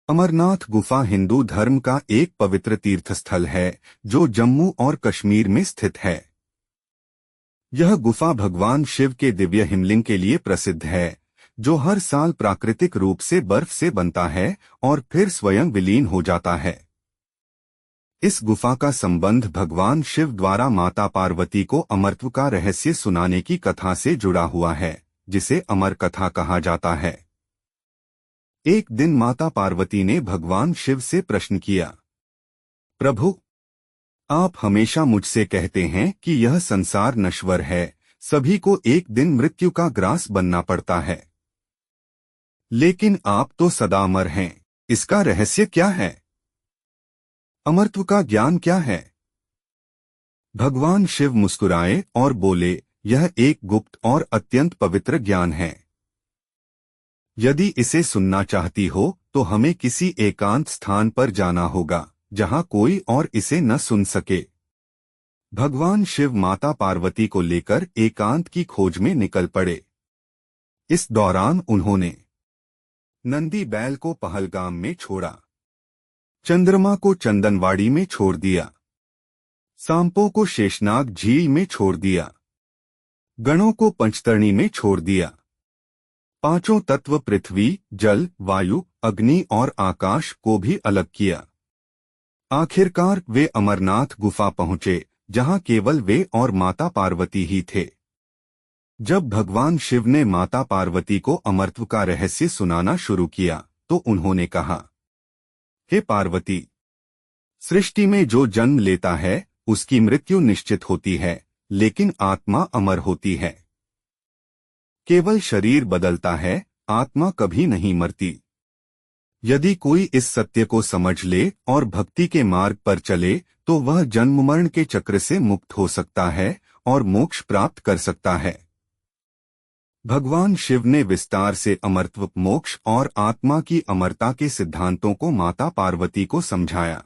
अमरनाथ गुफा हिंदू धर्म का एक पवित्र तीर्थस्थल है जो जम्मू और कश्मीर में स्थित है। यह गुफा भगवान शिव के दिव्य हिमलिंग के लिए प्रसिद्ध है, जो हर साल प्राकृतिक रूप से बर्फ से बनता है और फिर स्वयं विलीन हो जाता है। इस गुफा का संबंध भगवान शिव द्वारा माता पार्वती को अमरत्व का रहस्य सुनाने की कथा से जुड़ा हुआ है, जिसे अमर कथा कहा जाता है। एक दिन माता पार्वती ने भगवान शिव से प्रश्न किया, प्रभु, आप हमेशा मुझसे कहते हैं कि यह संसार नश्वर है, सभी को एक दिन मृत्यु का ग्रास बनना पड़ता है। लेकिन आप तो सदा अमर हैं, इसका रहस्य क्या है? अमरत्व का ज्ञान क्या है? भगवान शिव मुस्कुराए और बोले, यह एक गुप्त और अत्यंत पवित्र ज्ञान है। यदि इसे सुनना चाहती हो तो हमें किसी एकांत स्थान पर जाना होगा, जहां कोई और इसे न सुन सके। भगवान शिव माता पार्वती को लेकर एकांत की खोज में निकल पड़े। इस दौरान उन्होंने नंदी बैल को पहलगाम में छोड़ा, चंद्रमा को चंदनवाड़ी में छोड़ दिया, सांपों को शेषनाग झील में छोड़ दिया, गणों को पंचतरणी में छोड़ दिया, पांचों तत्व पृथ्वी, जल, वायु, अग्नि और आकाश को भी अलग किया। आखिरकार वे अमरनाथ गुफा पहुंचे, जहां केवल वे और माता पार्वती ही थे। जब भगवान शिव ने माता पार्वती को अमरत्व का रहस्य सुनाना शुरू किया तो उन्होंने कहा, हे पार्वती, सृष्टि में जो जन्म लेता है उसकी मृत्यु निश्चित होती है, लेकिन आत्मा अमर होती है। केवल शरीर बदलता है, आत्मा कभी नहीं मरती। यदि कोई इस सत्य को समझ ले और भक्ति के मार्ग पर चले तो वह जन्म मरण के चक्र से मुक्त हो सकता है और मोक्ष प्राप्त कर सकता है। भगवान शिव ने विस्तार से अमरत्व, मोक्ष और आत्मा की अमरता के सिद्धांतों को माता पार्वती को समझाया।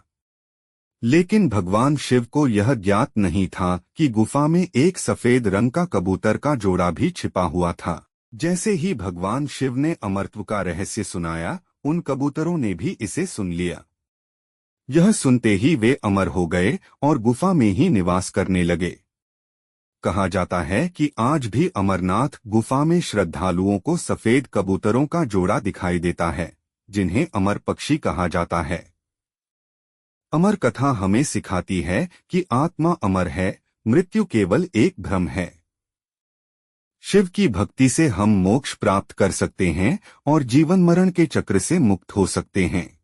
लेकिन भगवान शिव को यह ज्ञात नहीं था कि गुफा में एक सफेद रंग का कबूतर का जोड़ा भी छिपा हुआ था। जैसे ही भगवान शिव ने अमरत्व का रहस्य सुनाया, उन कबूतरों ने भी इसे सुन लिया। यह सुनते ही वे अमर हो गए और गुफा में ही निवास करने लगे। कहा जाता है कि आज भी अमरनाथ गुफा में श्रद्धालुओं को सफेद कबूतरों का जोड़ा दिखाई देता है, जिन्हें अमर पक्षी कहा जाता है। अमर कथा हमें सिखाती है कि आत्मा अमर है, मृत्यु केवल एक भ्रम है। शिव की भक्ति से हम मोक्ष प्राप्त कर सकते हैं और जीवन मरण के चक्र से मुक्त हो सकते हैं।